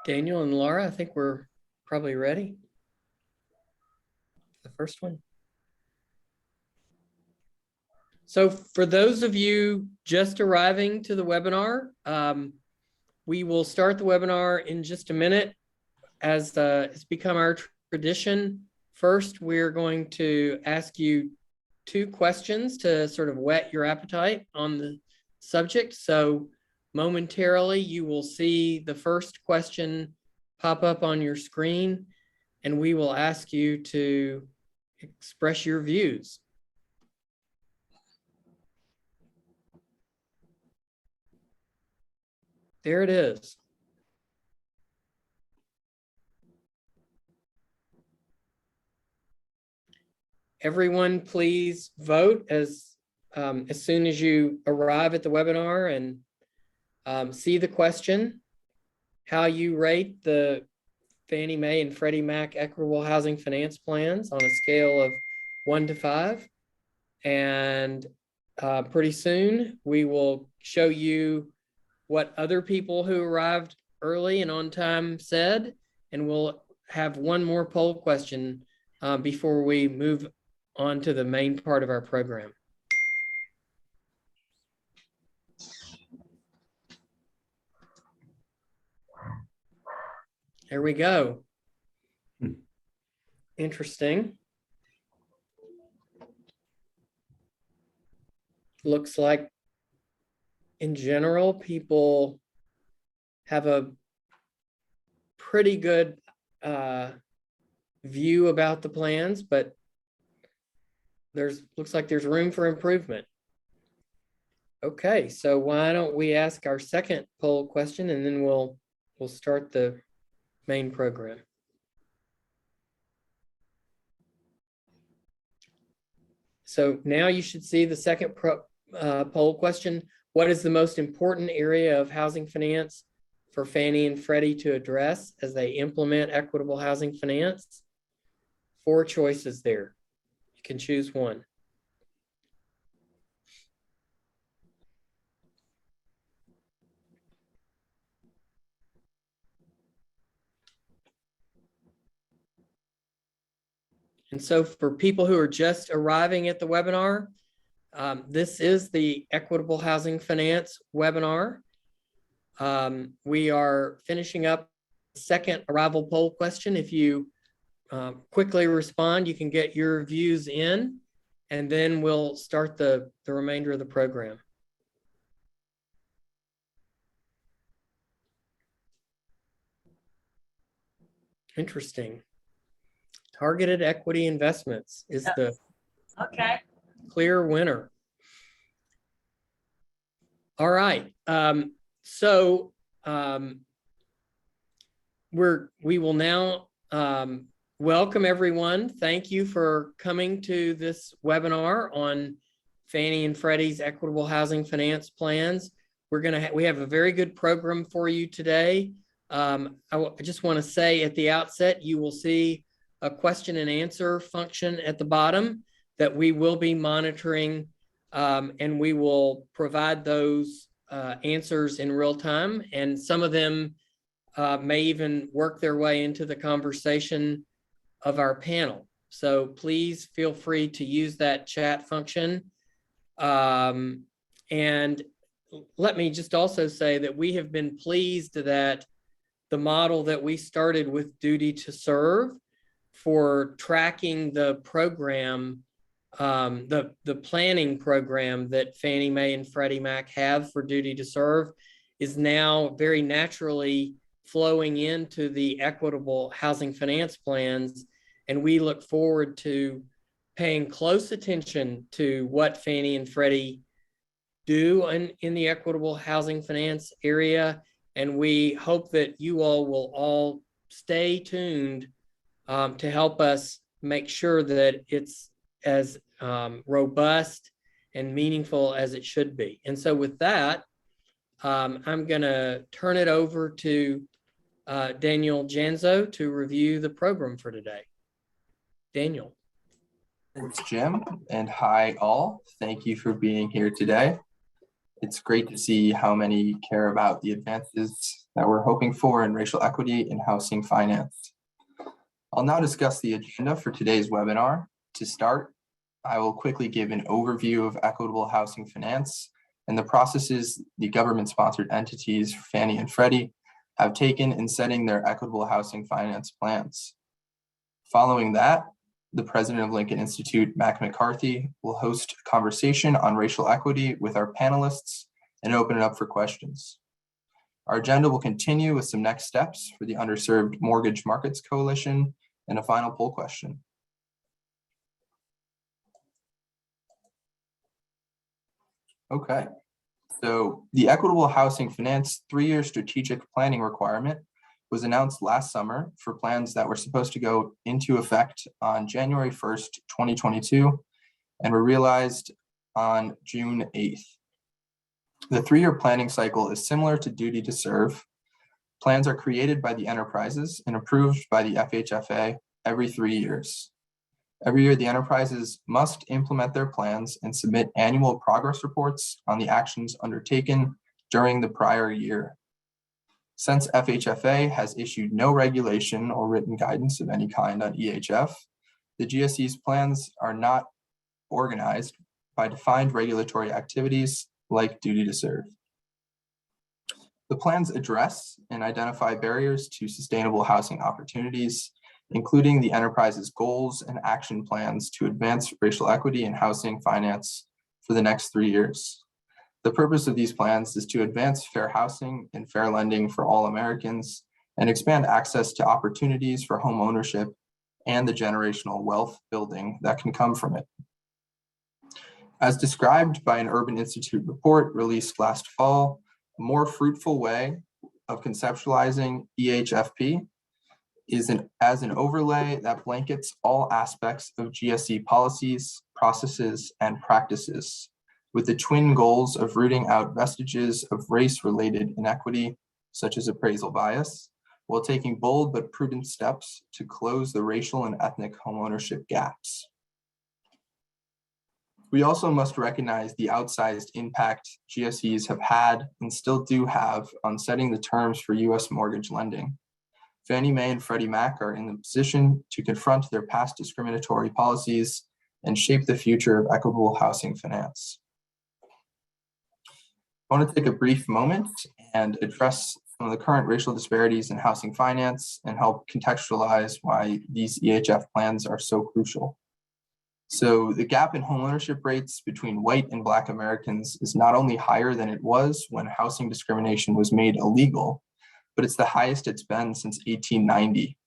Daniel and Laura, I think we're probably ready. The first one. So for those of you just arriving to the webinar, we will start the webinar in just a minute. As it's become our tradition, first we're going to ask you 2 questions to sort of whet your appetite on the subject. So momentarily you will see the first question pop up on your screen, and we will ask you to express your views. There it is. Everyone, please vote as soon as you arrive at the webinar and see the question, how you rate the Fannie Mae and Freddie Mac equitable housing finance plans on a scale of 1 to 5. And pretty soon we will show you what other people who arrived early and on time said, and we'll have one more poll question before we move on to the main part of our program. There we go. Interesting. Looks like in general, people have a pretty good view about the plans, but looks like there's room for improvement. Okay, so why don't we ask our second poll question, and then we'll start the main program. So now you should see the second poll question. What is the most important area of housing finance for Fannie and Freddie to address as they implement equitable housing finance? 4 choices there. You can choose one. And so for people who are just arriving at the webinar, this is the Equitable Housing Finance webinar. We are finishing up the second arrival poll question. If you quickly respond, you can get your views in, and then we'll start the remainder of the program. Interesting. Targeted equity investments is the clear winner. All right. We will now welcome everyone. Thank you for coming to this webinar on Fannie and Freddie's equitable housing finance plans. We have a very good program for you today. I just want to say at the outset, you will see a question and answer function at the bottom that we will be monitoring, and we will provide those answers in real time. And some of them may even work their way into the conversation of our panel. So please feel free to use that chat function. And let me just also say that we have been pleased that the model that we started with Duty to Serve for tracking the program, the planning program that Fannie Mae and Freddie Mac have for Duty to Serve, is now very naturally flowing into the equitable housing finance plans. And we look forward to paying close attention to what Fannie and Freddie do in the equitable housing finance area. And we hope that you all will all stay tuned to help us make sure that it's as robust and meaningful as it should be. And so with that, I'm going to turn it over to Daniel Janzo to review the program for today. Daniel. Thanks, Jim, and hi all. Thank you for being here today. It's great to see how many care about the advances that we're hoping for in racial equity in housing finance. I'll now discuss the agenda for today's webinar. To start, I will quickly give an overview of equitable housing finance and the processes the government-sponsored entities, Fannie and Freddie, have taken in setting their equitable housing finance plans. Following that, the president of Lincoln Institute, Mac McCarthy, will host a conversation on racial equity with our panelists and open it up for questions. Our agenda will continue with some next steps for the Underserved Mortgage Markets Coalition and a final poll question. Okay, so the Equitable Housing Finance 3-year strategic planning requirement was announced last summer for plans that were supposed to go into effect on January 1st, 2022, and were realized on June 8th. The 3-year planning cycle is similar to duty to serve. Plans are created by the enterprises and approved by the FHFA every 3 years. Every year, the enterprises must implement their plans and submit annual progress reports on the actions undertaken during the prior year. Since FHFA has issued no regulation or written guidance of any kind on EHF, the GSE's plans are not organized by defined regulatory activities like duty to serve. The plans address and identify barriers to sustainable housing opportunities, including the enterprise's goals and action plans to advance racial equity in housing finance for the next 3 years. The purpose of these plans is to advance fair housing and fair lending for all Americans and expand access to opportunities for home ownership and the generational wealth building that can come from it. As described by an Urban Institute report released last fall, a more fruitful way of conceptualizing EHFP is as an overlay that blankets all aspects of GSE policies, processes, and practices, with the twin goals of rooting out vestiges of race-related inequity, such as appraisal bias, while taking bold but prudent steps to close the racial and ethnic homeownership gaps. We also must recognize the outsized impact GSEs have had and still do have on setting the terms for U.S. mortgage lending. Fannie Mae and Freddie Mac are in the position to confront their past discriminatory policies and shape the future of equitable housing finance. I want to take a brief moment and address some of the current racial disparities in housing finance and help contextualize why these EHF plans are so crucial. So the gap in homeownership rates between white and Black Americans is not only higher than it was when housing discrimination was made illegal, but it's the highest it's been since 1890.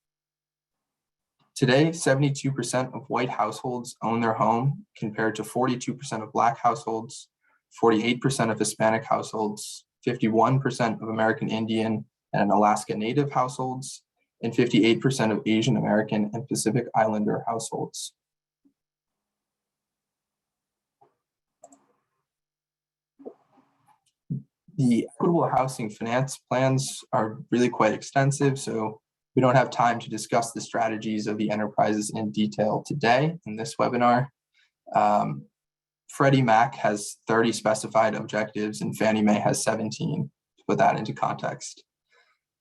Today, 72% of white households own their home, compared to 42% of Black households, 48% of Hispanic households, 51% of American Indian and Alaska Native households, and 58% of Asian American and Pacific Islander households. The equitable housing finance plans are really quite extensive, so we don't have time to discuss the strategies of the enterprises in detail today in this webinar. Freddie Mac has 30 specified objectives and Fannie Mae has 17, to put that into context.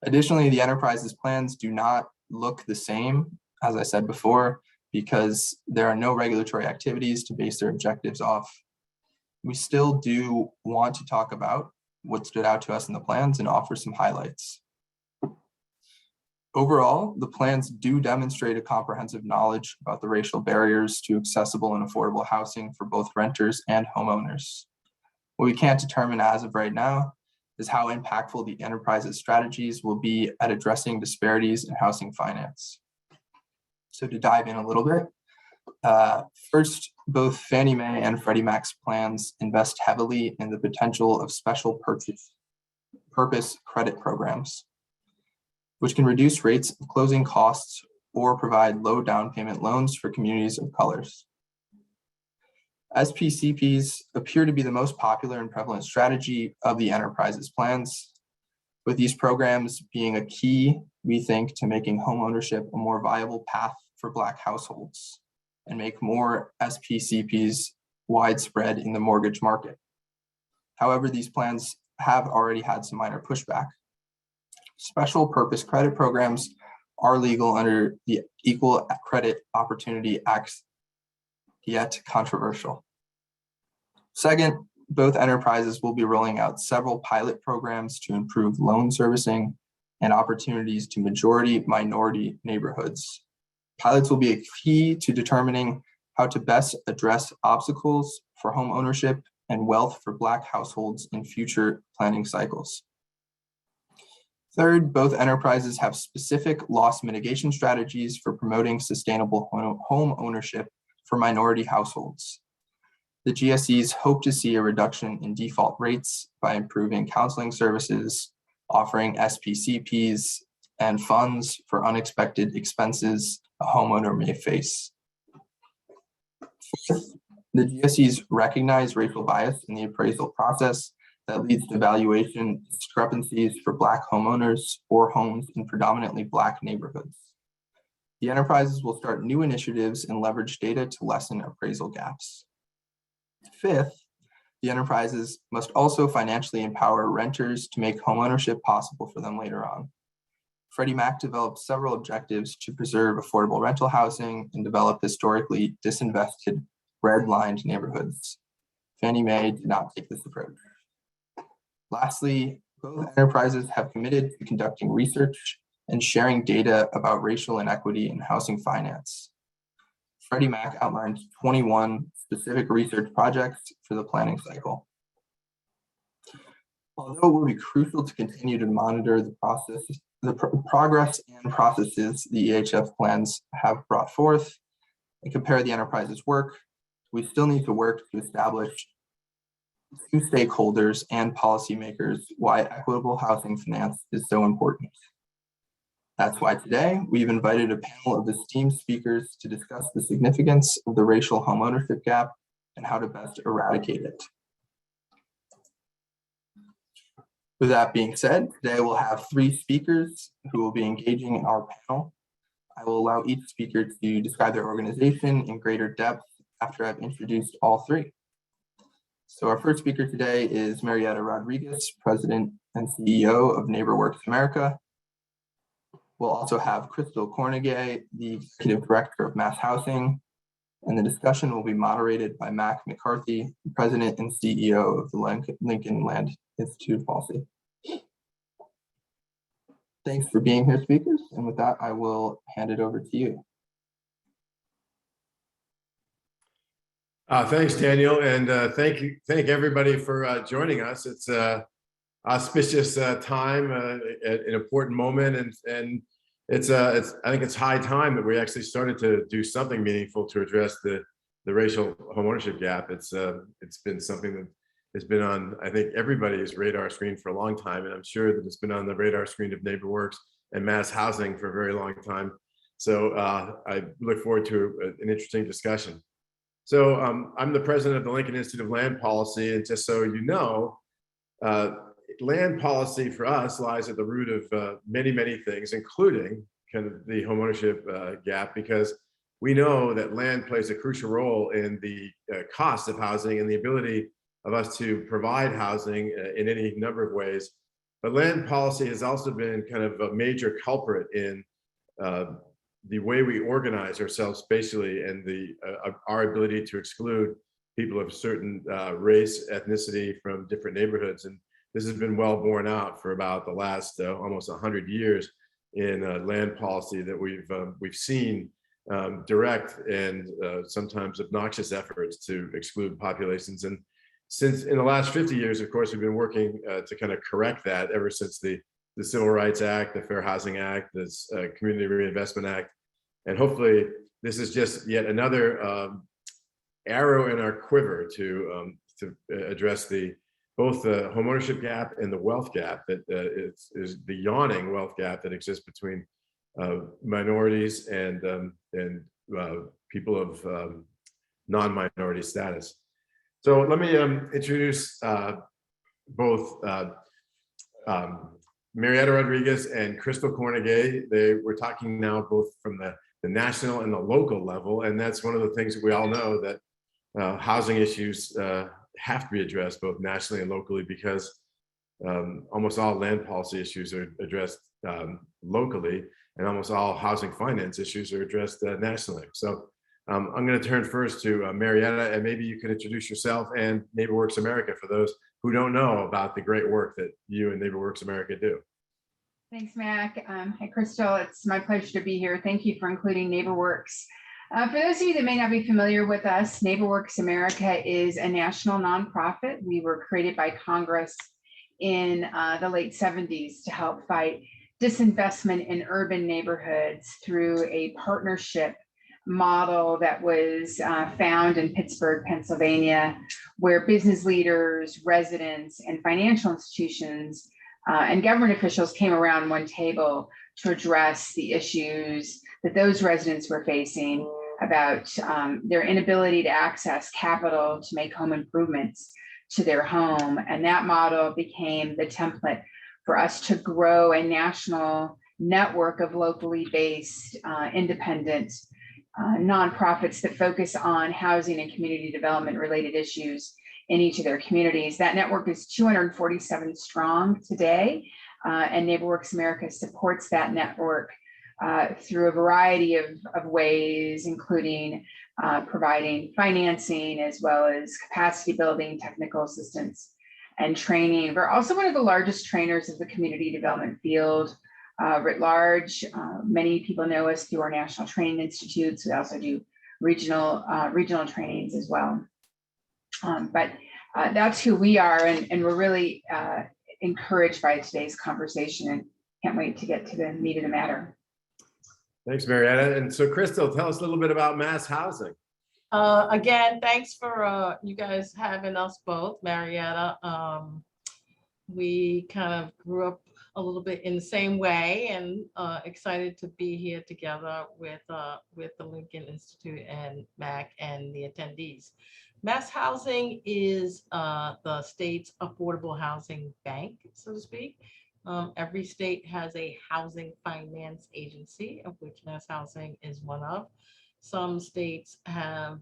Additionally, the enterprises plans do not look the same, as I said before, because there are no regulatory activities to base their objectives off. We still do want to talk about what stood out to us in the plans and offer some highlights. Overall, the plans do demonstrate a comprehensive knowledge about the racial barriers to accessible and affordable housing for both renters and homeowners. What we can't determine as of right now is how impactful the enterprise's strategies will be at addressing disparities in housing finance. So to dive in a little bit, first, both Fannie Mae and Freddie Mac's plans invest heavily in the potential of special purpose credit programs, which can reduce rates of closing costs or provide low down payment loans for communities of colors. SPCPs appear to be the most popular and prevalent strategy of the enterprise's plans, with these programs being a key, we think, to making homeownership a more viable path for Black households and make more SPCPs widespread in the mortgage market. However, these plans have already had some minor pushback. Special purpose credit programs are legal under the Equal Credit Opportunity Act, yet controversial. Second, both enterprises will be rolling out several pilot programs to improve loan servicing and opportunities to majority-minority neighborhoods. Pilots will be a key to determining how to best address obstacles for home ownership and wealth for Black households in future planning cycles. Third, both enterprises have specific loss mitigation strategies for promoting sustainable home ownership for minority households. The GSEs hope to see a reduction in default rates by improving counseling services, offering SPCPs, and funds for unexpected expenses a homeowner may face. Fourth, the GSEs recognize racial bias in the appraisal process that leads to valuation discrepancies for Black homeowners or homes in predominantly Black neighborhoods. The enterprises will start new initiatives and leverage data to lessen appraisal gaps. Fifth, the enterprises must also financially empower renters to make homeownership possible for them later on. Freddie Mac developed several objectives to preserve affordable rental housing and develop historically disinvested, red-lined neighborhoods. Fannie Mae did not take this approach. Lastly, both enterprises have committed to conducting research and sharing data about racial inequity in housing finance. Freddie Mac outlined 21 specific research projects for the planning cycle. Although it will be crucial to continue to monitor the progress and processes the EHF plans have brought forth and compare the enterprise's work, we still need to work to establish to stakeholders and policymakers why equitable housing finance is so important. That's why today we've invited a panel of esteemed speakers to discuss the significance of the racial homeownership gap and how to best eradicate it. With that being said, today we'll have 3 speakers who will be engaging in our panel. I will allow each speaker to describe their organization in greater depth after I've introduced all 3. So our first speaker today is Marietta Rodriguez, President and CEO of Neighborworks America. We'll also have Crystal Cornegay, the Executive Director of Mass Housing, and the discussion will be moderated by Mac McCarthy, President and CEO of the Lincoln Land Institute Policy. Thanks for being here, speakers, and with that, I will hand it over to you. Thanks, Daniel, and thank everybody for joining us. It's an auspicious time, an important moment, and I think it's high time that we actually started to do something meaningful to address the racial homeownership gap. It's been something that has been on, I think, everybody's radar screen for a long time, and I'm sure that it's been on the radar screen of Neighborworks and Mass Housing for a very long time. So I look forward to an interesting discussion. So I'm the president of the Lincoln Institute of Land Policy, and just so you know, land policy for us lies at the root of many, many things, including kind of the homeownership gap, because we know that land plays a crucial role in the cost of housing and the ability of us to provide housing in any number of ways. But land policy has also been kind of a major culprit in the way we organize ourselves spatially and our ability to exclude people of certain race, ethnicity from different neighborhoods. And this has been well borne out for about the last almost 100 years in land policy that we've seen direct and sometimes obnoxious efforts to exclude populations. And since in the last 50 years, of course, we've been working to kind of correct that ever since the Civil Rights Act, the Fair Housing Act, this Community Reinvestment Act. And hopefully this is just yet another arrow in our quiver to address both the homeownership gap and the wealth gap that is the yawning wealth gap that exists between minorities and people of non-minority status. So let me introduce both Marietta Rodriguez and Crystal Cornegay. They were talking now both from the national and the local level, and that's one of the things that we all know, that housing issues have to be addressed both nationally and locally, because almost all land policy issues are addressed locally, and almost all housing finance issues are addressed nationally. So I'm going to turn first to Marietta, and maybe you can introduce yourself and Neighborworks America for those who don't know about the great work that you and Neighborworks America do. Thanks, Mac. Hi, Crystal. It's my pleasure to be here. Thank you for including Neighborworks. For those of you that may not be familiar with us, Neighborworks America is a national nonprofit. We were created by Congress in the late 70s to help fight disinvestment in urban neighborhoods through a partnership model that was found in Pittsburgh, Pennsylvania, where business leaders, residents, and financial institutions and government officials came around one table to address the issues that those residents were facing about their inability to access capital to make home improvements to their home. And that model became the template for us to grow a national network of locally based independent nonprofits that focus on housing and community development related issues in each of their communities. That network is 247 strong today, and Neighborworks America supports that network through a variety of ways, including providing financing as well as capacity building, technical assistance, and training. We're also one of the largest trainers of the community development field writ large. Many people know us through our national training institutes. We also do regional trainings as well. But that's who we are, and we're really encouraged by today's conversation and can't wait to get to the meat of the matter. Thanks, Marietta. And so, Crystal, tell us a little bit about mass housing. Again, thanks for you guys having us both, Marietta. We kind of grew up a little bit in the same way, and excited to be here together with the Lincoln Institute and MAC and the attendees. Mass housing is the state's affordable housing bank, so to speak. Every state has a housing finance agency, of which mass housing is one of. Some states have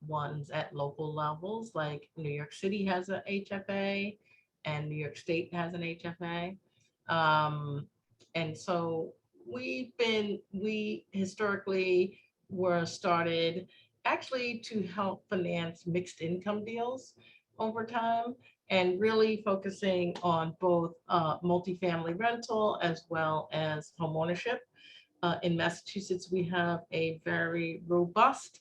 ones at local levels, like New York City has an HFA and New York State has an HFA. And so we historically were started actually to help finance mixed income deals over time, and really focusing on both multifamily rental as well as homeownership. In Massachusetts, we have a very robust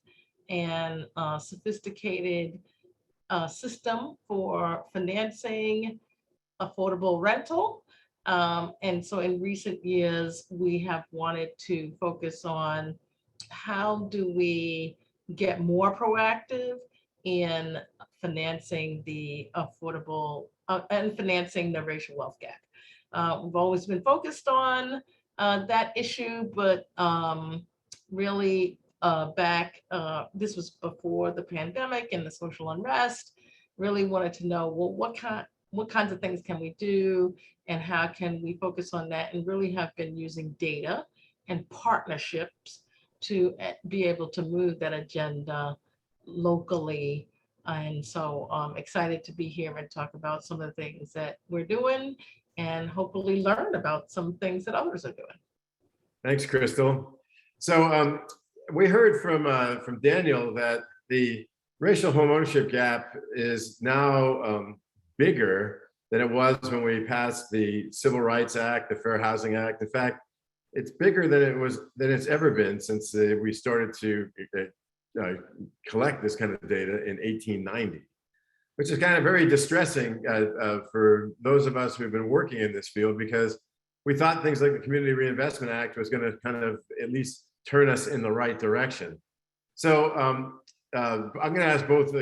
and sophisticated system for financing affordable rental. And so in recent years, we have wanted to focus on how do we get more proactive in financing the affordable and financing the racial wealth gap. We've always been focused on that issue, but really back, this was before the pandemic and the social unrest, really wanted to know, well, what kinds of things can we do and how can we focus on that, and really have been using data and partnerships to be able to move that agenda locally. And so I'm excited to be here and talk about some of the things that we're doing and hopefully learn about some things that others are doing. Thanks, Crystal. So we heard from Daniel that the racial homeownership gap is now bigger than it was when we passed the Civil Rights Act, the Fair Housing Act. In fact, it's bigger than it's ever been since we started to collect this kind of data in 1890, which is kind of very distressing for those of us who've been working in this field, because we thought things like the Community Reinvestment Act was going to kind of at least turn us in the right direction. So I'm going to ask both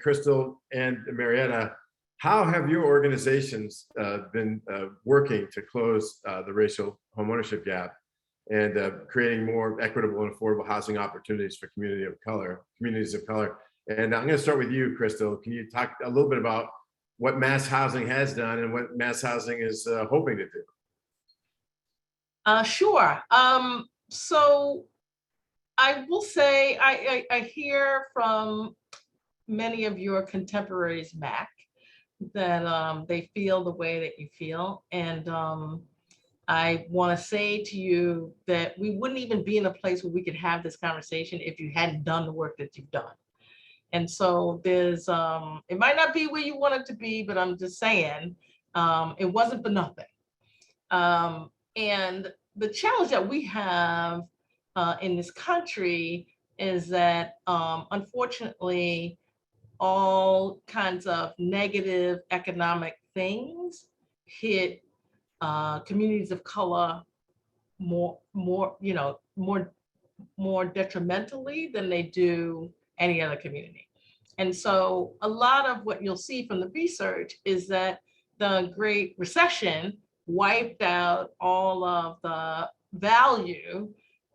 Crystal and Marietta, how have your organizations been working to close the racial homeownership gap and creating more equitable and affordable housing opportunities for communities of color? And I'm going to start with you, Crystal. Can you talk a little bit about what mass housing has done and what mass housing is hoping to do? Sure. So I will say I hear from many of your contemporaries, Mac, that they feel the way that you feel. And I want to say to you that we wouldn't even be in a place where we could have this conversation if you hadn't done the work that you've done. And so there's, it might not be where you want it to be, but I'm just saying, it wasn't for nothing. And the challenge that we have in this country is that, unfortunately, all kinds of negative economic things hit communities of color more detrimentally than they do any other community. And so a lot of what you'll see from the research is that the Great Recession wiped out all of the value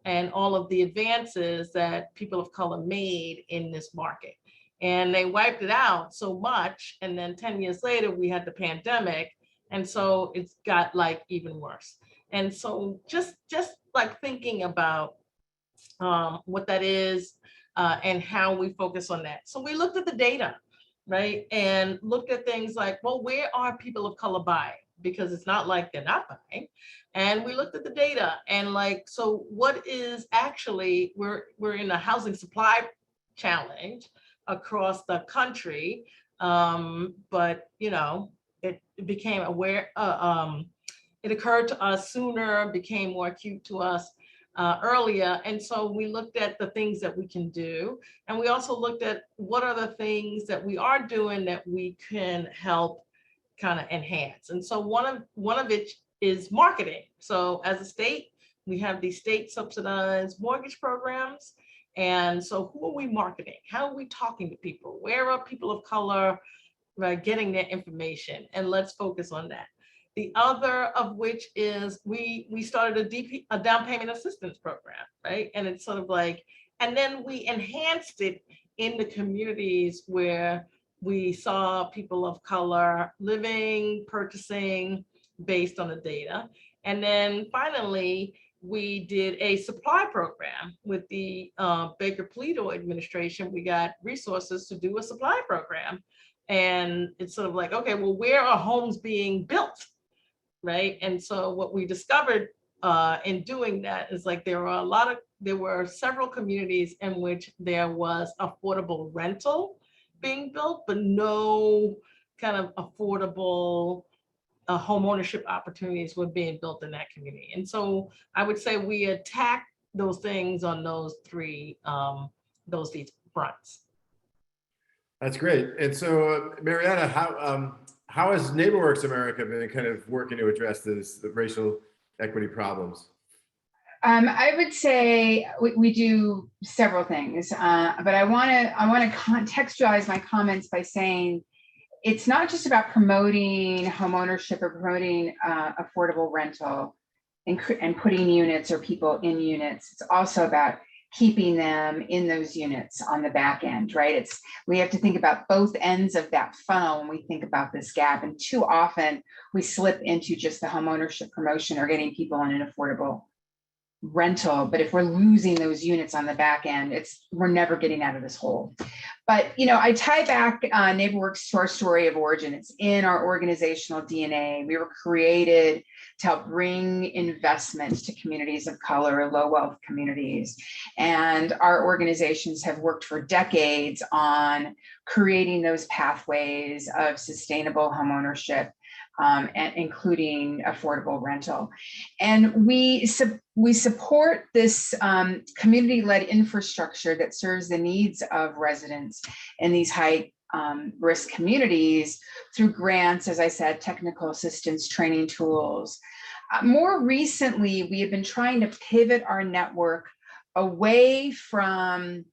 and all of the advances that people of color made in this market. And they wiped it out so much. And then 10 years later, we had the pandemic. And so it's got like even worse. And so just like thinking about what that is and how we focus on that. So we looked at the data, right? And looked at things like, well, where are people of color buying? Because it's not like they're not buying. And we looked at the data and like, so what is actually, we're in a housing supply challenge across the country. But you know, it became aware, it occurred to us sooner, became more acute to us earlier. And so we looked at the things that we can do. And we also looked at what are the things that we are doing that we can help kind of enhance. And so one of it is marketing. So as a state, we have these state subsidized mortgage programs. And so who are we marketing? How are we talking to people? Where are people of color getting their information? And let's focus on that. The other of which is we started a down payment assistance program, right? And it's sort of like, and then we enhanced it in the communities where we saw people of color living, purchasing based on the data. And then finally, we did a supply program with the Baker-Polito administration. We got resources to do a supply program. And it's sort of like, okay, well, where are homes being built, right? And so what we discovered in doing that is like there were several communities in which there was affordable rental being built, but no kind of affordable home ownership opportunities were being built in that community. And so I would say we attack those things on those three fronts. That's great. And so Marietta, how has Neighborworks America been kind of working to address the racial equity problems? I would say we do several things, but I want to contextualize my comments by saying it's not just about promoting homeownership or promoting affordable rental and putting units or people in units. It's also about keeping them in those units on the back end, right? We have to think about both ends of that funnel when we think about this gap. And too often we slip into just the homeownership promotion or getting people in an affordable rental. But if we're losing those units on the back end, we're never getting out of this hole. But I tie back Neighborworks to our story of origin. It's in our organizational DNA. We were created to help bring investments to communities of color, low wealth communities. And our organizations have worked for decades on creating those pathways of sustainable homeownership, and including affordable rental. And we support this community-led infrastructure that serves the needs of residents in these high risk communities through grants, as I said, technical assistance, training tools. More recently, we have been trying to pivot our network away from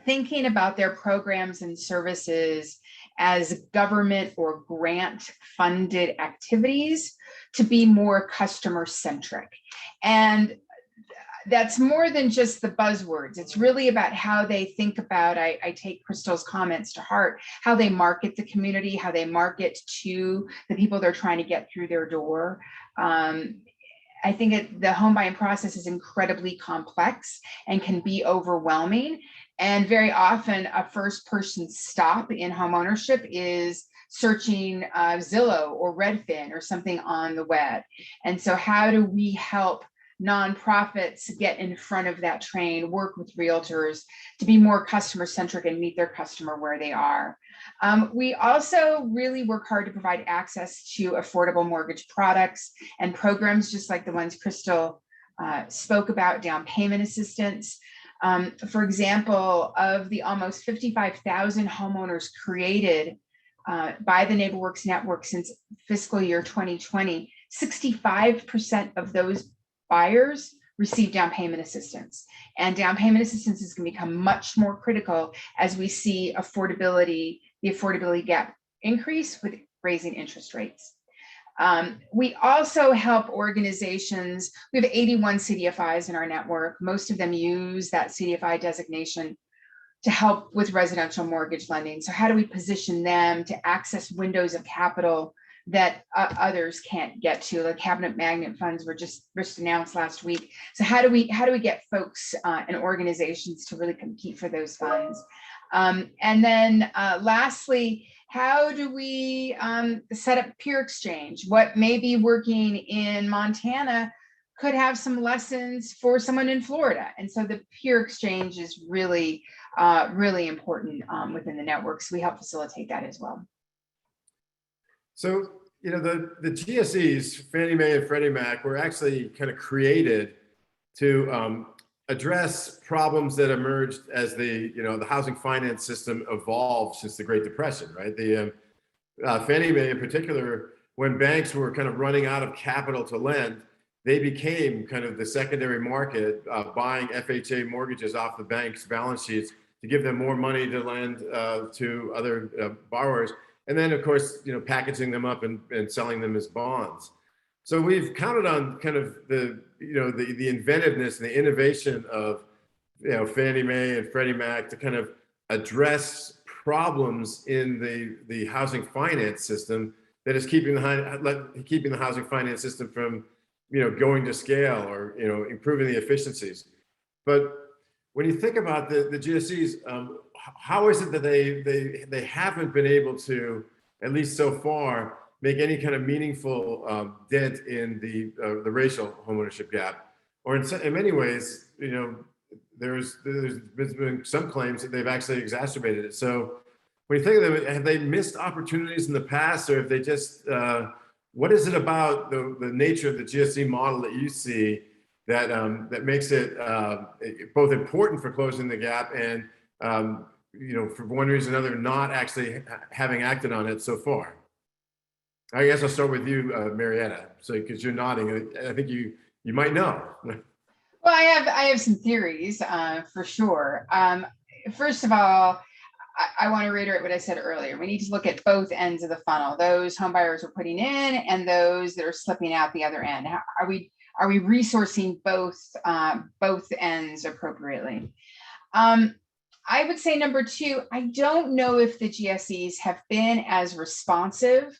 thinking about their programs and services as government or grant funded activities to be more customer centric. And that's more than just the buzzwords. It's really about how they think about, I take Crystal's comments to heart, how they market the community, how they market to the people they're trying to get through their door. I think the home buying process is incredibly complex and can be overwhelming. And very often a first person stop in home ownership is searching Zillow or Redfin or something on the web. And so how do we help nonprofits get in front of that train, work with realtors to be more customer centric and meet their customer where they are? We also really work hard to provide access to affordable mortgage products and programs, just like the ones Crystal spoke about, down payment assistance. For example, of the almost 55,000 homeowners created by the Neighborworks network since fiscal year 2020, 65% of those buyers receive down payment assistance. And down payment assistance is going to become much more critical as we see the affordability gap increase with raising interest rates. We also help organizations. We have 81 CDFIs in our network. Most of them use that CDFI designation to help with residential mortgage lending. So how do we position them to access windows of capital that others can't get to? The cabinet magnet funds were just announced last week. So how do we get folks and organizations to really compete for those funds? And then lastly, how do we set up peer exchange? What may be working in Montana could have some lessons for someone in Florida. And so the peer exchange is really, really important within the networks. We help facilitate that as well. So, you know, the GSEs, Fannie Mae and Freddie Mac, were actually kind of created to address problems that emerged as the housing finance system evolved since the Great Depression, right? The Fannie Mae in particular, when banks were kind of running out of capital to lend, they became kind of the secondary market, buying FHA mortgages off the bank's balance sheets to give them more money to lend to other borrowers. And then, of course, packaging them up and selling them as bonds. So we've counted on kind of the inventiveness and the innovation of Fannie Mae and Freddie Mac to kind of address problems in the housing finance system that is keeping the housing finance system from going to scale or improving the efficiencies. But when you think about the GSEs, how is it that they haven't been able to, at least so far, make any kind of meaningful dent in the racial homeownership gap? Or in many ways, there's been some claims that they've actually exacerbated it. So when you think of them, have they missed opportunities in the past, or have they just, what is it about the nature of the GSE model that you see that makes it both important for closing the gap and for one reason or another not actually having acted on it so far? I guess I'll start with you, Marietta. So because you're nodding, I think you might know. Well, I have some theories for sure. First of all, I want to reiterate what I said earlier. We need to look at both ends of the funnel. Those home buyers are putting in and those that are slipping out the other end. Are we resourcing both ends appropriately? I would say number two, I don't know if the GSEs have been as responsive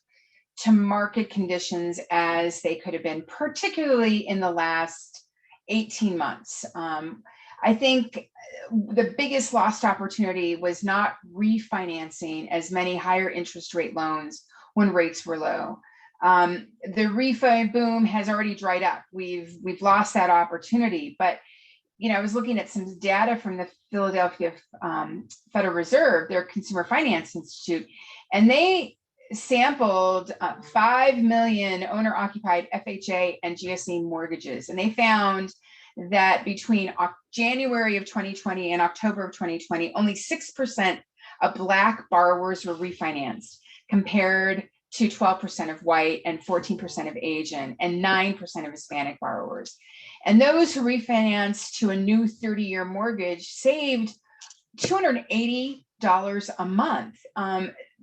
to market conditions as they could have been, particularly in the last 18 months. I think the biggest lost opportunity was not refinancing as many higher interest rate loans when rates were low. The refi boom has already dried up. We've lost that opportunity, but I was looking at some data from the Philadelphia Federal Reserve, their Consumer Finance Institute, and they sampled 5 million owner-occupied FHA and GSE mortgages, and they found that between January of 2020 and October of 2020, only 6% of Black borrowers were refinanced, compared to 12% of white and 14% of Asian and 9% of Hispanic borrowers. And those who refinanced to a new 30-year mortgage saved $280 a month.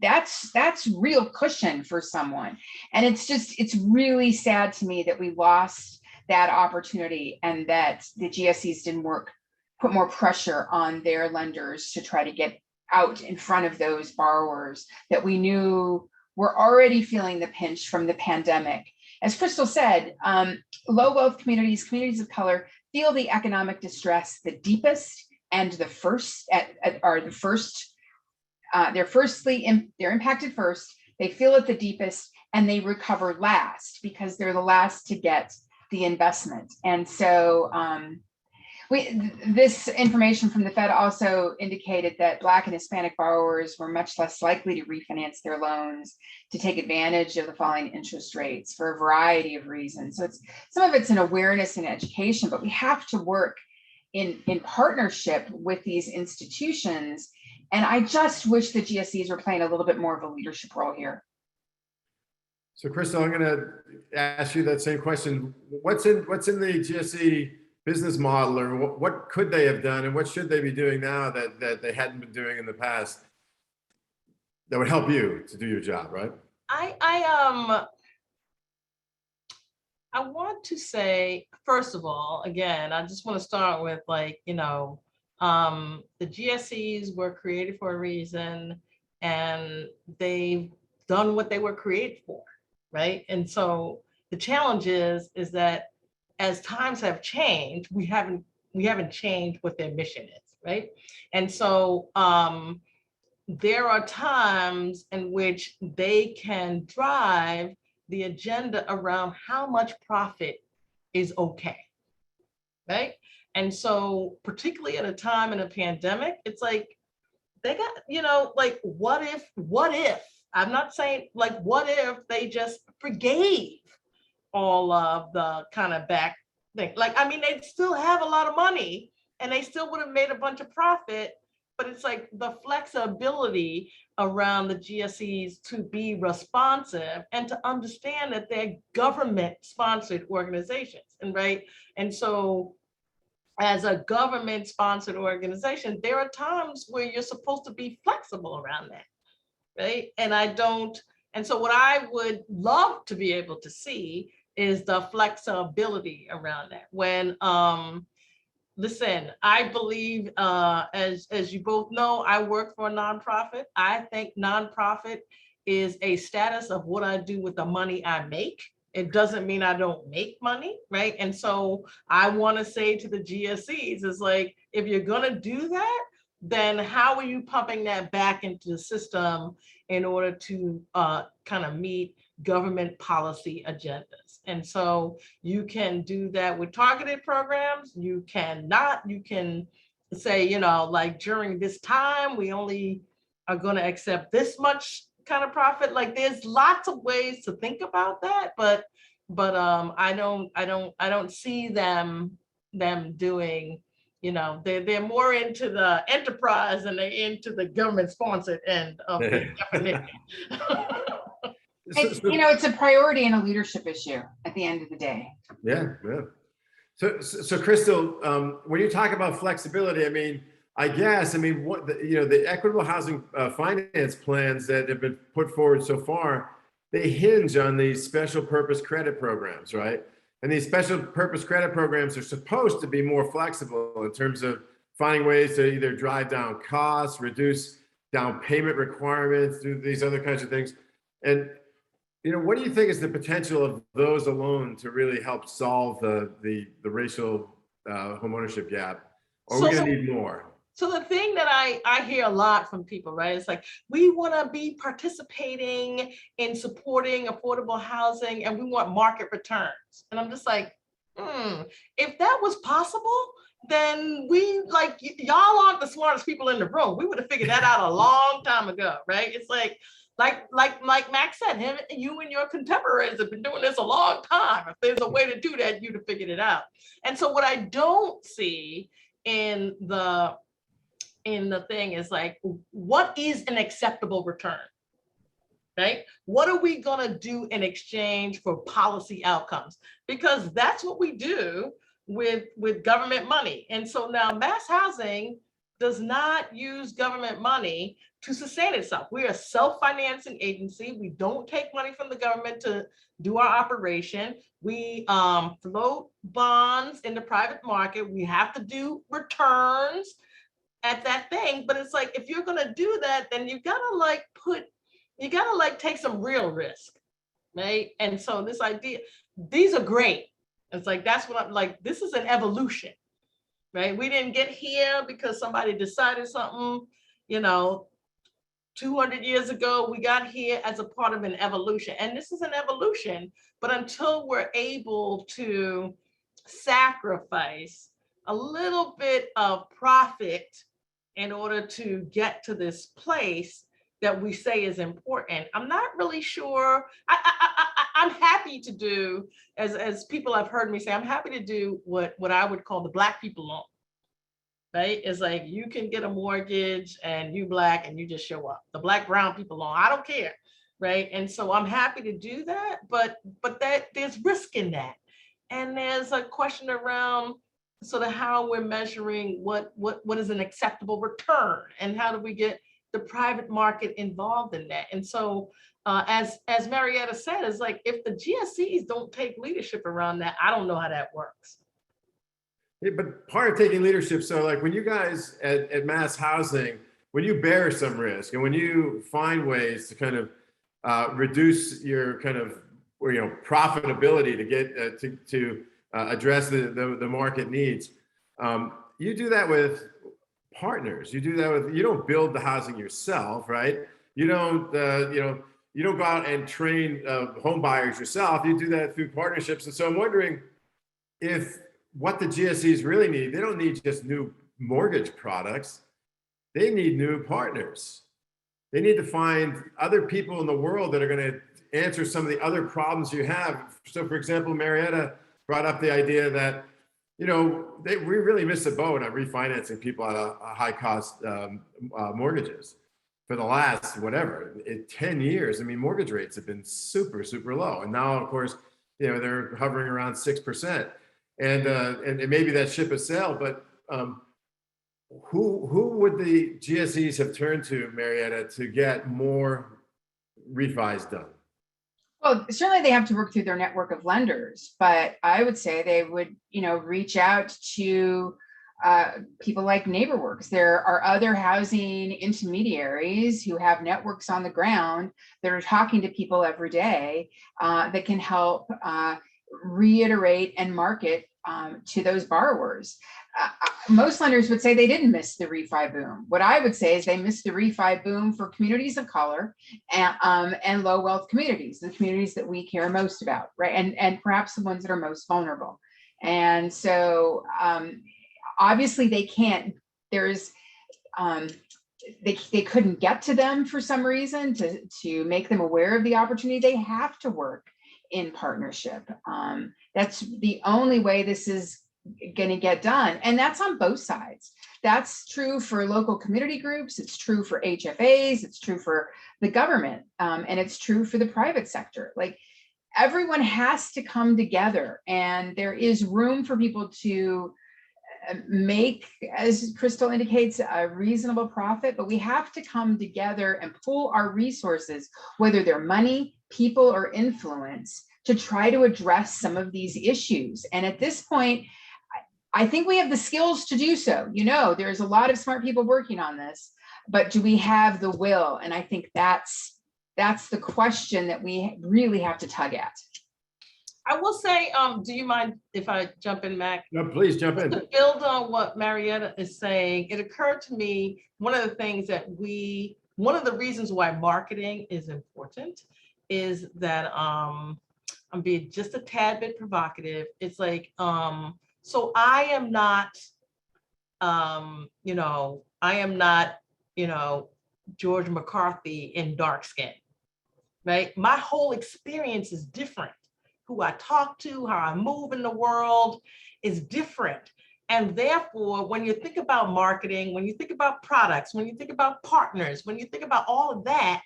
That's real cushion for someone. And it's really sad to me that we lost that opportunity and that the GSEs didn't put more pressure on their lenders to try to get out in front of those borrowers that we knew were already feeling the pinch from the pandemic. As Crystal said, low wealth communities of color feel the economic distress the deepest and they're impacted first. they feel it the deepest, and they recover last because they're the last to get the investment. And so this information from the Fed also indicated that Black and Hispanic borrowers were much less likely to refinance their loans to take advantage of the falling interest rates for a variety of reasons. So some of it's an awareness and education, but we have to work in partnership with these institutions. And I just wish the GSEs were playing a little bit more of a leadership role here. So Crystal, I'm going to ask you that same question. What's in the GSE business model, or what could they have done, and what should they be doing now that they hadn't been doing in the past that would help you to do your job, right? I want to say, first of all, again, I just want to start with the GSEs were created for a reason, and they've done what they were created for, right? And so the challenge is that as times have changed, we haven't changed what their mission is, right? And so there are times in which they can drive the agenda around how much profit is okay, right? And so particularly at a time in a pandemic, it's like they got, what if, I'm not saying what if they just forgave all of the kind of back thing. They'd still have a lot of money and they still would have made a bunch of profit, but it's like the flexibility around the GSEs to be responsive and to understand that they're government-sponsored organizations, right? And so as a government-sponsored organization, there are times where you're supposed to be flexible around that, right? And so what I would love to be able to see is the flexibility around that. When, listen, I believe, as you both know, I work for a nonprofit. I think nonprofit is a status of what I do with the money I make. It doesn't mean I don't make money, right? And so I want to say to the GSEs is if you're going to do that, then how are you pumping that back into the system in order to kind of meet government policy agendas? And so you can do that with targeted programs. You can say, during this time, we only are going to accept this much kind of profit. There's lots of ways to think about that, but I don't see them doing, they're more into the enterprise and they're into the government sponsored end of the definition. It's a priority and a leadership issue at the end of the day. Yeah. So Crystal, when you talk about flexibility, what the equitable housing finance plans that have been put forward so far, they hinge on these special purpose credit programs, right? And these special purpose credit programs are supposed to be more flexible in terms of finding ways to either drive down costs, reduce down payment requirements, do these other kinds of things. And what do you think is the potential of those alone to really help solve the racial homeownership gap? Or are we going to need more? So the thing that I hear a lot from people, right, it's we want to be participating in supporting affordable housing and we want market returns. And I'm just if that was possible, then y'all aren't the smartest people in the room. We would have figured that out a long time ago, right? It's like Max said, you and your contemporaries have been doing this a long time. If there's a way to do that, you'd have figured it out. And so what I don't see in the thing is what is an acceptable return, right? What are we gonna do in exchange for policy outcomes? Because that's what we do with government money. And so now mass housing does not use government money to sustain itself. We're a self-financing agency. We don't take money from the government to do our operation. We float bonds in the private market. We have to do returns at that thing, but it's if you're gonna do that, then you gotta take some real risk, right? And so this idea, these are great. It's that's what I'm this is an evolution, right? We didn't get here because somebody decided something, 200 years ago, we got here as a part of an evolution. And this is an evolution, but until we're able to sacrifice a little bit of profit in order to get to this place that we say is important, I'm not really sure. I'm happy to do, as people have heard me say, I'm happy to do what I would call the Black people loan. Right? It's like you can get a mortgage and you Black and you just show up. The Black brown people loan, I don't care. Right. And so I'm happy to do that, but that there's risk in that. And there's a question around sort of how we're measuring what is an acceptable return and how do we get the private market involved in that. And so as Marietta said, it's like if the GSEs don't take leadership around that, I don't know how that works. Yeah, but part of taking leadership, so like when you guys at Mass Housing, when you bear some risk and when you find ways to kind of reduce your kind of profitability to get to address the market needs, you do that with partners. You do that with, you don't build the housing yourself, right? You don't you don't go out and train home buyers yourself. You do that through partnerships. And so I'm wondering if what the GSEs really need, they don't need just new mortgage products. They need new partners. They need to find other people in the world that are going to answer some of the other problems you have. So for example, Marietta brought up the idea that, we really missed the boat on refinancing people out of high cost mortgages for the last, 10 years. I mean, mortgage rates have been super, super low. And now, of course, they're hovering around 6%. And maybe that ship has sailed, but who would the GSEs have turned to, Marietta, to get more refis done? Well, certainly they have to work through their network of lenders, but I would say they would, reach out to people like Neighborworks. There are other housing intermediaries who have networks on the ground that are talking to people every day that can help reiterate and market to those borrowers. Most lenders would say they didn't miss the refi boom. What I would say is they missed the refi boom for communities of color and low wealth communities, the communities that we care most about, right? And perhaps the ones that are most vulnerable. And so obviously they can't, they couldn't get to them for some reason to make them aware of the opportunity. They have to work in partnership. That's the only way this is going to get done. And that's on both sides. That's true for local community groups. It's true for HFAs. It's true for the government. And it's true for the private sector. Like everyone has to come together, and there is room for people to make, as Crystal indicates, a reasonable profit, but we have to come together and pool our resources, whether they're money, people, or influence, to try to address some of these issues. And at this point, I think we have the skills to do so. There's a lot of smart people working on this, but do we have the will? And I think that's the question that we really have to tug at. I will say, do you mind if I jump in, Mac? No, please jump in. To build on what Marietta is saying, it occurred to me, one of the reasons why marketing is important is that, I'm being just a tad bit provocative. It's like, so I am not, George McCarthy in dark skin, right? My whole experience is different. Who I talk to, how I move in the world is different. And therefore, when you think about marketing, when you think about products, when you think about partners, when you think about all of that,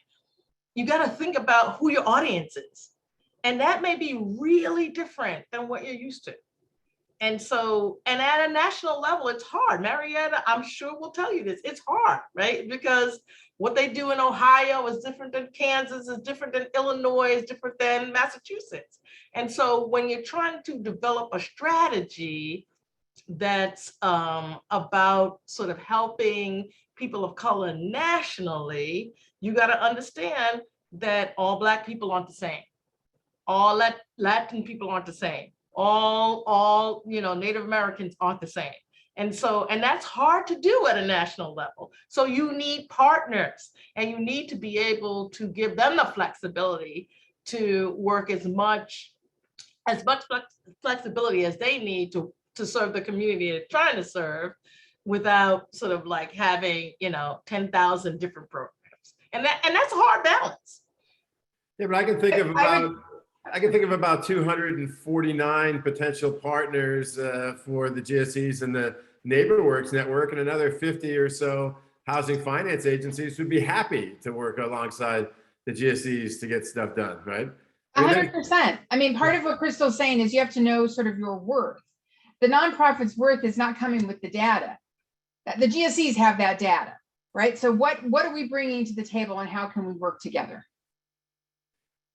you got to think about who your audience is. And that may be really different than what you're used to. And so, and at a national level, it's hard. Marietta, I'm sure will tell you this. It's hard, right? Because what they do in Ohio is different than Kansas, is different than Illinois, is different than Massachusetts. And so when you're trying to develop a strategy that's about sort of helping people of color nationally, you got to understand that all Black people aren't the same. All Latin people aren't the same. All Native Americans aren't the same. And that's hard to do at a national level. So you need partners, and you need to be able to give them the flexibility to work as much flexibility as they need to serve the community they're trying to serve, without sort of like having, 10,000 different programs. And that's a hard balance. Yeah, but I can think of about 249 potential partners for the GSEs and the Neighborworks network, and another 50 or so housing finance agencies would be happy to work alongside the GSEs to get stuff done, right? 100%. I mean, part of what Crystal's saying is you have to know sort of your worth. The nonprofit's worth is not coming with the data. The GSEs have that data, right? So what are we bringing to the table, and how can we work together?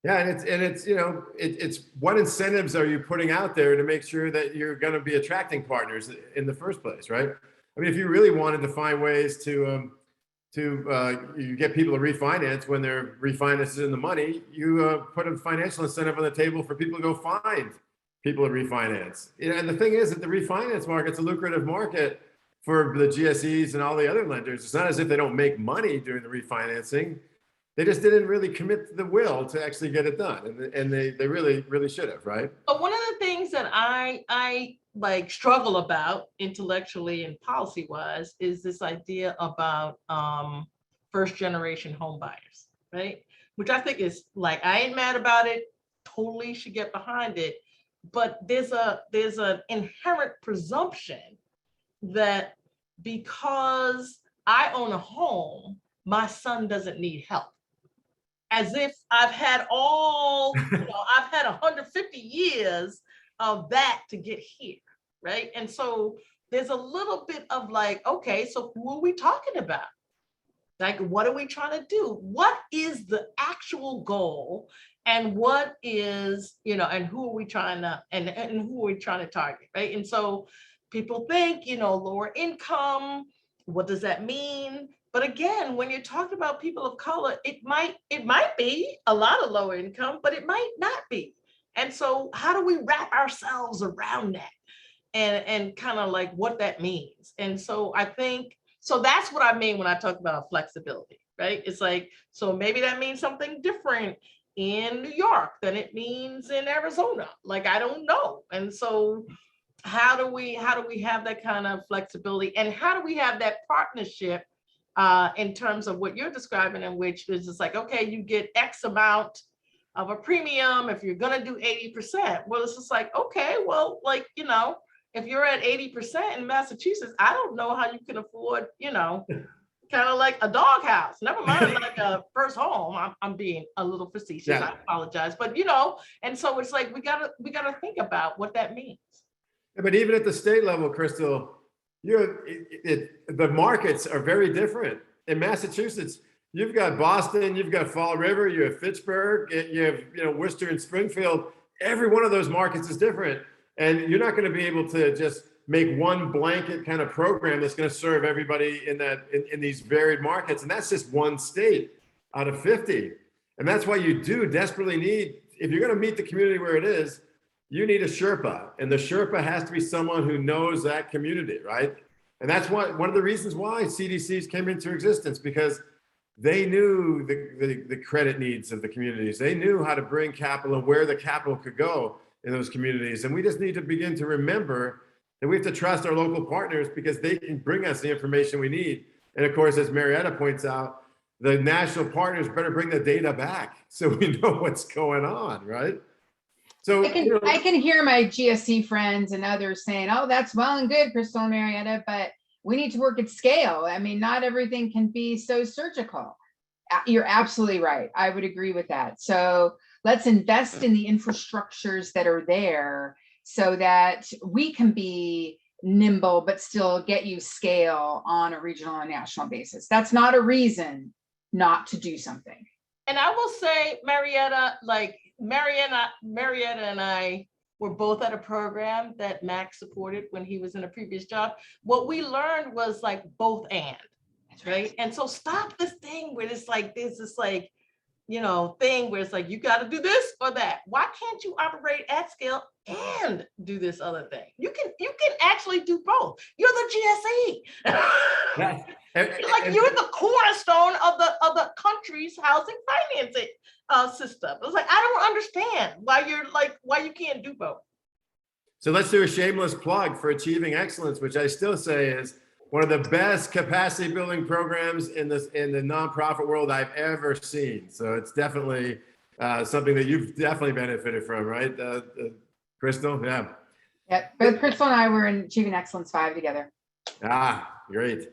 Yeah, and it's what incentives are you putting out there to make sure that you're going to be attracting partners in the first place, right? I mean, if you really wanted to find ways to you get people to refinance when their refinance is in the money, you put a financial incentive on the table for people to go find people to refinance. And the thing is that the refinance market's a lucrative market for the GSEs and all the other lenders. It's not as if they don't make money during the refinancing. They just didn't really commit the will to actually get it done. And they really, really should have, right? But one of the things that I like struggle about intellectually and policy wise is this idea about first generation home buyers, right? Which I think is like, I ain't mad about it, totally should get behind it. But there's an inherent presumption that because I own a home, my son doesn't need help. As if I've had I've had 150 years of that to get here, right? And so there's a little bit of like, okay, so who are we talking about? Like, what are we trying to do? What is the actual goal? And what is, and who are we trying to, and who are we trying to target, right? And so people think, lower income, what does that mean? But again, when you're talking about people of color, it might be a lot of low income, but it might not be. And so how do we wrap ourselves around that and kind of like what that means? And so I think, so that's what I mean when I talk about flexibility, right? It's like, so maybe that means something different in New York than it means in Arizona. Like, I don't know. And so how do we have that kind of flexibility, and how do we have that partnership in terms of what you're describing, in which is just like, okay, you get X amount of a premium if you're going to do 80%. Well, it's just like, okay, well, like, if you're at 80% in Massachusetts, I don't know how you can afford, kind of like a doghouse, never mind like a first home. I'm being a little facetious. Yeah. I apologize. But, and so it's like, we gotta think about what that means. But even at the state level, Crystal, the markets are very different. In Massachusetts, you've got Boston, you've got Fall River, you have Fitchburg, you have Worcester and Springfield. Every one of those markets is different, and you're not going to be able to just make one blanket kind of program that's going to serve everybody in these varied markets. And that's just one state out of 50. And that's why you do desperately need, if you're going to meet the community where it is, you need a Sherpa, and the Sherpa has to be someone who knows that community, right? And that's one of the reasons why CDCs came into existence, because they knew the credit needs of the communities. They knew how to bring capital and where the capital could go in those communities. And we just need to begin to remember that we have to trust our local partners, because they can bring us the information we need. And of course, as Marietta points out, the national partners better bring the data back so we know what's going on, right? So I can hear my GSC friends and others saying, oh, that's well and good, Crystal and Marietta, but we need to work at scale. I mean, not everything can be so surgical. You're absolutely right. I would agree with that. So let's invest in the infrastructures that are there so that we can be nimble, but still get you scale on a regional and national basis. That's not a reason not to do something. And I will say, Marietta, like Marietta and I were both at a program that Max supported when he was in a previous job. What we learned was like both and, right? And so stop this thing where it's like, there's this like, thing where it's like, you got to do this or that. Why can't you operate at scale and do this other thing? You can actually do both. You're the GSE. Yeah. You're the cornerstone of the country's housing financing system. It's like, I don't understand why you can't do both. So let's do a shameless plug for Achieving Excellence, which I still say is one of the best capacity building programs in the nonprofit world I've ever seen. So it's definitely something that you've definitely benefited from, right, Crystal? Yeah. Yep, both Crystal and I were in Achieving Excellence 5 together. Ah, great.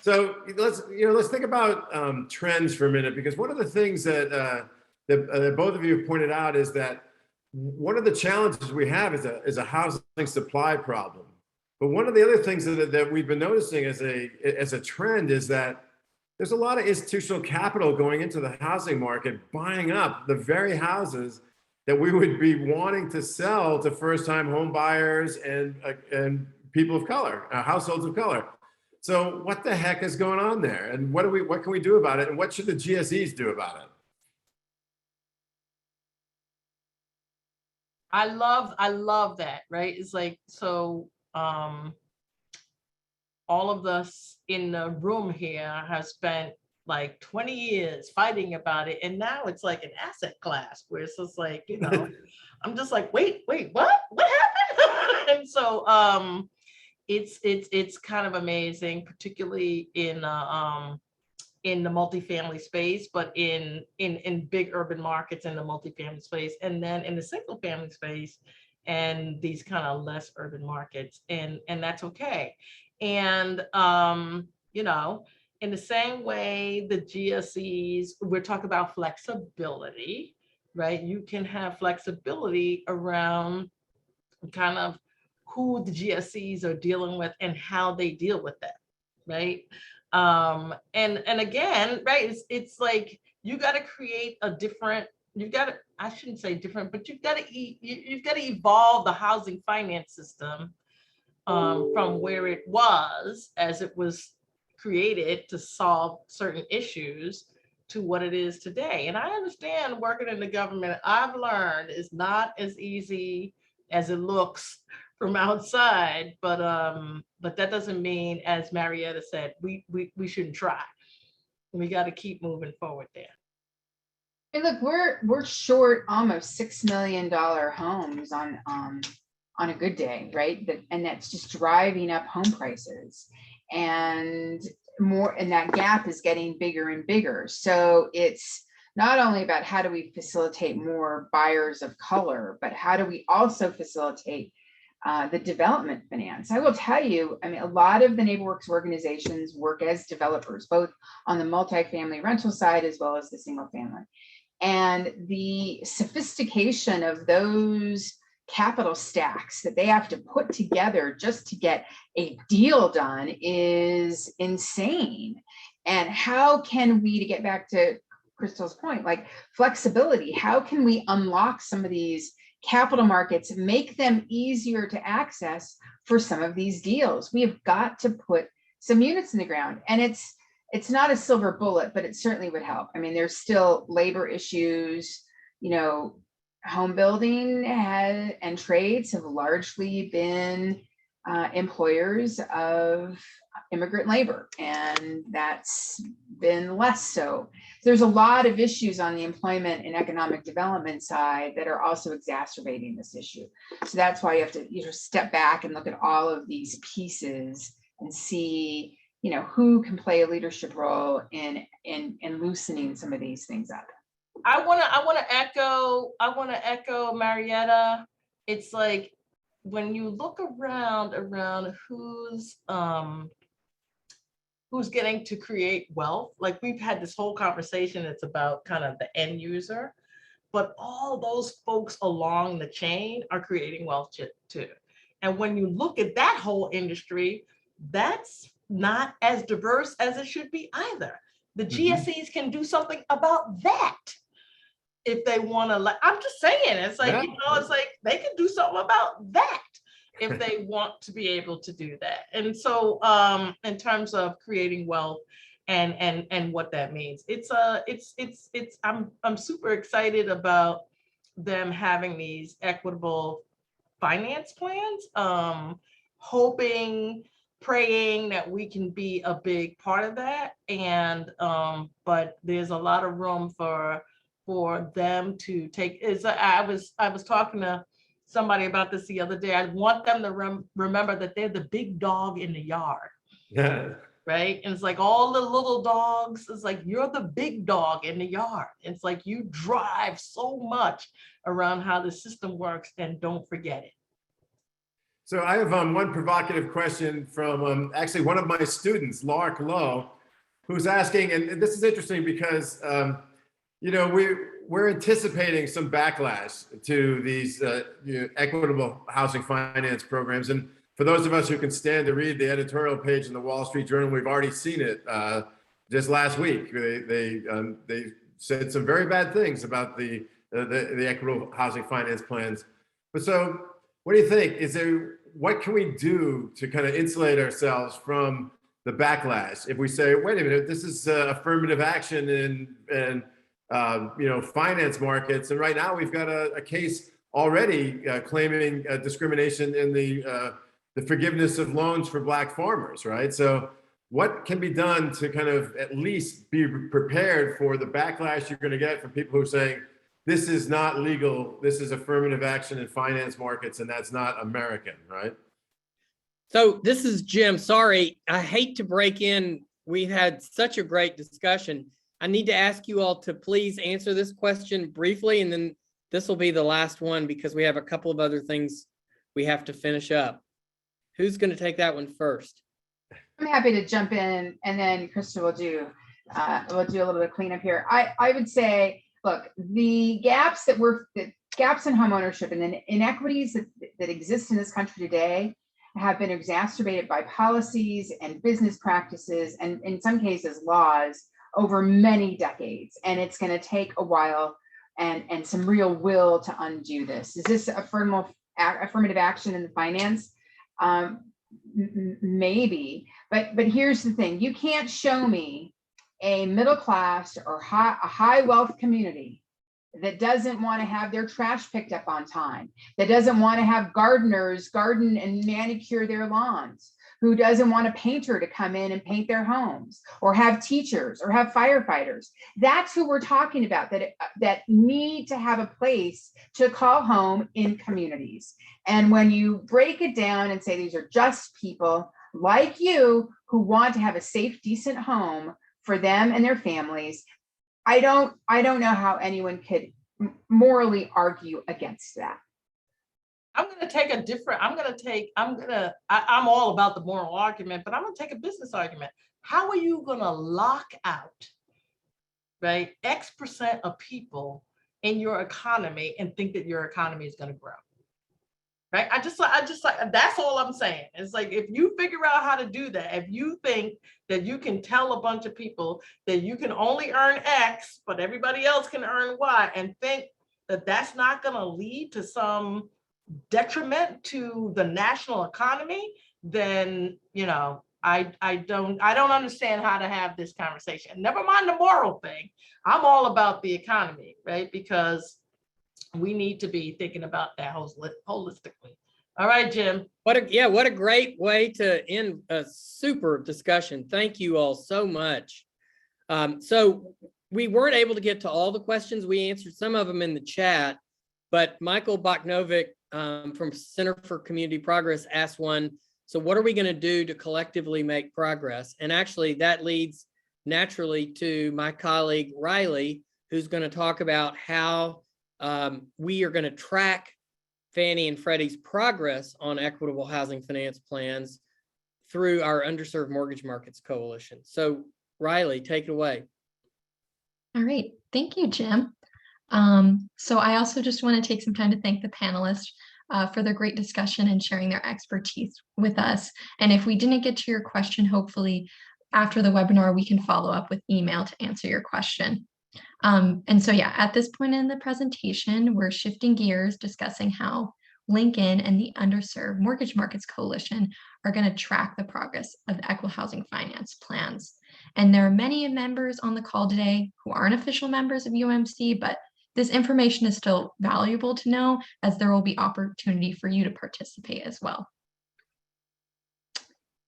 So let's think about trends for a minute, because one of the things that both of you have pointed out is that one of the challenges we have is a housing supply problem. But one of the other things that we've been noticing as a trend is that there's a lot of institutional capital going into the housing market, buying up the very houses that we would be wanting to sell to first-time home buyers and people of color, households of color. So what the heck is going on there? And what can we do about it? And what should the GSEs do about it? I love that, right? It's like, so all of us in the room here have spent like 20 years fighting about it. And now it's like an asset class where it's just like, I'm just like, wait, what happened? And so it's kind of amazing, particularly in the multifamily space, but in big urban markets in the multifamily space, and then in the single family space and these kind of less urban markets, and that's okay. And in the same way, the GSEs, we're talking about flexibility, right? You can have flexibility around kind of who the GSEs are dealing with and how they deal with that, right? And again, right, it's like you got to create a different, I shouldn't say different, but you've got to evolve the housing finance system from where it was as it was created to solve certain issues to what it is today. And I understand working in the government, I've learned is not as easy as it looks from outside, but that doesn't mean, as Marietta said, we shouldn't try. We got to keep moving forward there. Hey, look, we're short almost $6 million homes on a good day, right? And that's just driving up home prices, and that gap is getting bigger and bigger. So it's not only about how do we facilitate more buyers of color, but how do we also facilitate the development finance. I will tell you, I mean, a lot of the Neighborworks organizations work as developers, both on the multifamily rental side as well as the single family. And the sophistication of those capital stacks that they have to put together just to get a deal done is insane. And how can we, to get back to Crystal's point, like flexibility, how can we unlock some of these capital markets, make them easier to access for some of these deals? We have got to put some units in the ground, and it's not a silver bullet, but it certainly would help. I mean, there's still labor issues, home building and trades have largely been employers of immigrant labor, and that's been less so. There's a lot of issues on the employment and economic development side that are also exacerbating this issue. So that's why you have to step back and look at all of these pieces and see who can play a leadership role in loosening some of these things up. I want to echo Marietta. It's like when you look around who's getting to create wealth, like we've had this whole conversation, it's about kind of the end user, but all those folks along the chain are creating wealth too. And when you look at that whole industry, that's not as diverse as it should be either. The GSEs can do something about that if they want to. I'm just saying, it's like, it's like they can do something about that if they want to be able to do that. And so in terms of creating wealth, and what that means. I'm super excited about them having these equitable finance plans, hoping, praying that we can be a big part of that. And but there's a lot of room for them to take. I was talking to somebody about this the other day. I want them to remember that they're the big dog in the yard. Yeah. Right. And it's like all the little dogs, it's like you're the big dog in the yard. It's like you drive so much around how the system works, and don't forget it. So I have one provocative question from actually one of my students, Lark Lowe, who's asking, and this is interesting because we're anticipating some backlash to these equitable housing finance programs. And for those of us who can stand to read the editorial page in the Wall Street Journal, we've already seen it just last week. They said some very bad things about the equitable housing finance plans. But so, what do you think? What can we do to kind of insulate ourselves from the backlash? If we say, wait a minute, this is affirmative action in finance markets, and right now we've got a case already claiming discrimination in the forgiveness of loans for Black farmers, right? So what can be done to kind of at least be prepared for the backlash you're going to get from people who are saying, this is not legal, this is affirmative action in finance markets, and that's not American, right? So this is Jim. Sorry, I hate to break in. We've had such a great discussion. I need to ask you all to please answer this question briefly, and then this will be the last one because we have a couple of other things we have to finish up. Who's going to take that one first? I'm happy to jump in, and then Krista will do a little bit of cleanup here. I would say, look, the gaps in home ownership and the inequities that exist in this country today have been exacerbated by policies and business practices, and in some cases laws, over many decades. And it's going to take a while and some real will to undo this. Is this affirmative action in the finance? Maybe, but here's the thing: you can't show me a middle class or a high wealth community that doesn't want to have their trash picked up on time, that doesn't want to have gardeners garden and manicure their lawns, who doesn't want a painter to come in and paint their homes, or have teachers or have firefighters. That's who we're talking about, that need to have a place to call home in communities. And when you break it down and say these are just people like you who want to have a safe, decent home for them and their families, I don't know how anyone could morally argue against that. I'm all about the moral argument, but I'm going to take a business argument. How are you going to lock out, right, X% of people in your economy and think that your economy is going to grow? Right? I just like, that's all I'm saying. It's like, if you figure out how to do that, if you think that you can tell a bunch of people that you can only earn X, but everybody else can earn Y, and think that that's not going to lead to some detriment to the national economy, then I don't understand how to have this conversation. Never mind the moral thing. I'm all about the economy, right? Because we need to be thinking about that holistically. All right, Jim. What a great way to end a super discussion. Thank you all so much. So we weren't able to get to all the questions. We answered some of them in the chat, but Michael Boknovic from Center for Community Progress asked one. So what are we going to do to collectively make progress? And actually that leads naturally to my colleague Riley, who's going to talk about how we are going to track Fannie and Freddie's progress on equitable housing finance plans through our Underserved Mortgage Markets Coalition. So Riley, take it away. All right, thank you, Jim. So I also just want to take some time to thank the panelists for their great discussion and sharing their expertise with us. And if we didn't get to your question, hopefully after the webinar, we can follow up with email to answer your question. And so, yeah, at this point in the presentation, we're shifting gears, discussing how Lincoln and the Underserved Mortgage Markets Coalition are going to track the progress of the Equitable Housing Finance plans. And there are many members on the call today who aren't official members of UMC, but this information is still valuable to know, as there will be opportunity for you to participate as well.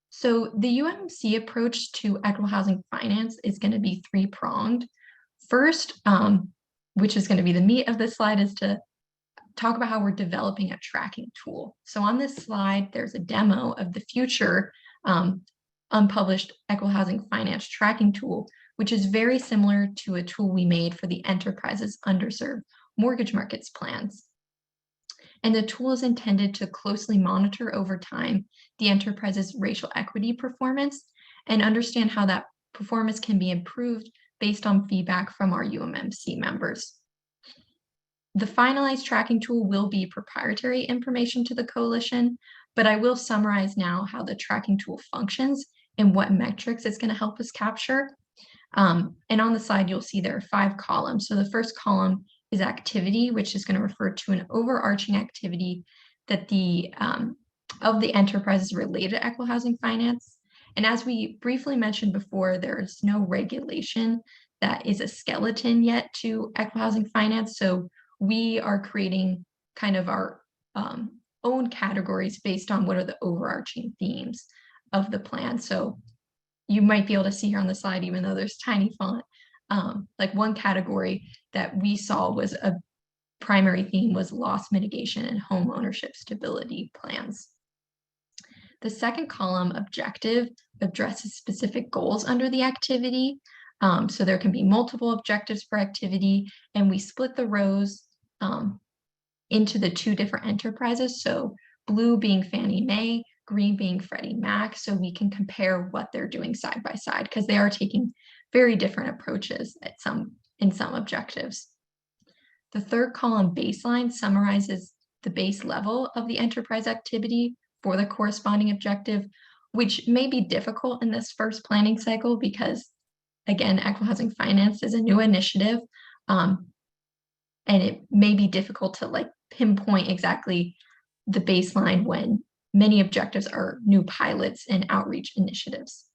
So the UMC approach to equitable housing finance is going to be three-pronged. First, which is going to be the meat of this slide, is to talk about how we're developing a tracking tool. So on this slide, there's a demo of the future unpublished equitable housing finance tracking tool, which is very similar to a tool we made for the Enterprise's Underserved Mortgage Markets plans. And the tool is intended to closely monitor over time the enterprise's racial equity performance and understand how that performance can be improved based on feedback from our UMMC members. The finalized tracking tool will be proprietary information to the coalition, but I will summarize now how the tracking tool functions and what metrics it's going to help us capture. And on the slide, you'll see there are 5 columns. So the first column is activity, which is going to refer to an overarching activity that of the enterprises related to equitable housing finance. And as we briefly mentioned before, there is no regulation that is a skeleton yet to equitable housing finance. So we are creating kind of our own categories based on what are the overarching themes of the plan. So you might be able to see here on the slide, even though there's tiny font, like one category that we saw was a primary theme was loss mitigation and home ownership stability plans. The second column, objective, addresses specific goals under the activity. So there can be multiple objectives per activity, and we split the rows into the 2 different enterprises. So blue being Fannie Mae, green being Freddie Mac, so we can compare what they're doing side by side, because they are taking very different approaches in some objectives. The third column, baseline, summarizes the base level of the enterprise activity for the corresponding objective, which may be difficult in this first planning cycle because, again, equitable housing finance is a new initiative, and it may be difficult to pinpoint exactly the baseline when many objectives are new pilots and outreach initiatives.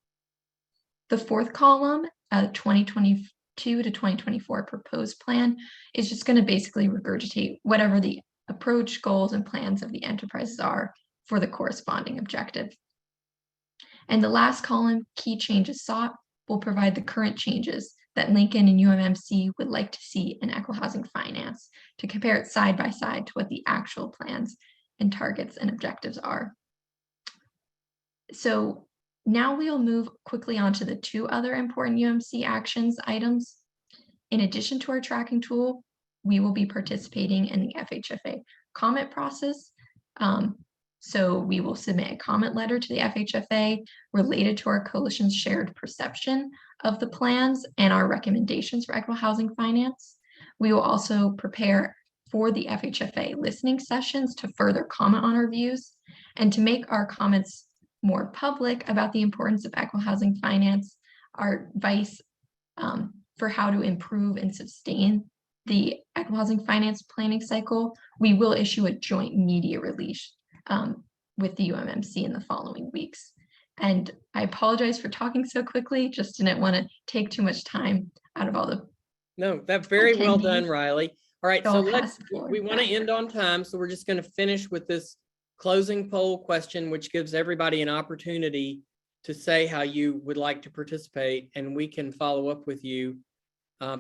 The fourth column, 2022 to 2024 proposed plan, is just going to basically regurgitate whatever the approach, goals, and plans of the enterprises are for the corresponding objective. And the last column, key changes sought, will provide the current changes that Lincoln and UMMC would like to see in equitable housing finance to compare it side by side to what the actual plans and targets and objectives are. So now we'll move quickly on to the 2 other important UMC actions items. In addition to our tracking tool, we will be participating in the FHFA comment process. So we will submit a comment letter to the FHFA related to our coalition's shared perception of the plans and our recommendations for equitable housing finance. We will also prepare for the FHFA listening sessions to further comment on our views and to make our comments more public about the importance of equitable housing finance, our advice for how to improve and sustain the equitable housing finance planning cycle. We will issue a joint media release with the UMMC in the following weeks. And I apologize for talking so quickly, just didn't want to take too much time out of all the. No, that's very well done, Riley. All right, so we want to end on time, so we're just going to finish with this closing poll question, which gives everybody an opportunity to say how you would like to participate, and we can follow up with you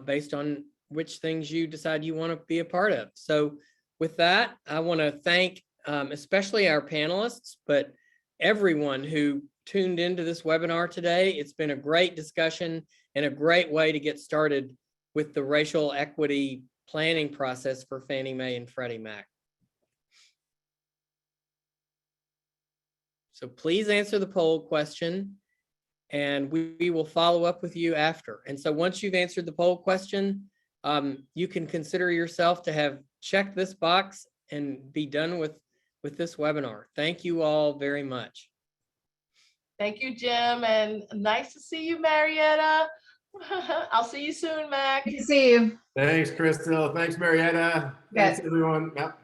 based on which things you decide you want to be a part of. So with that, I want to thank especially our panelists, but everyone who tuned into this webinar today. It's been a great discussion and a great way to get started with the racial equity planning process for Fannie Mae and Freddie Mac. So please answer the poll question and we will follow up with you after. And so once you've answered the poll question, you can consider yourself to have checked this box and be done with this webinar. Thank you all very much. Thank you, Jim, and nice to see you, Marietta. I'll see you soon, Mac. Good to see you. Thanks, Crystal. Thanks, Marietta. Yes. Thanks, everyone. Yep.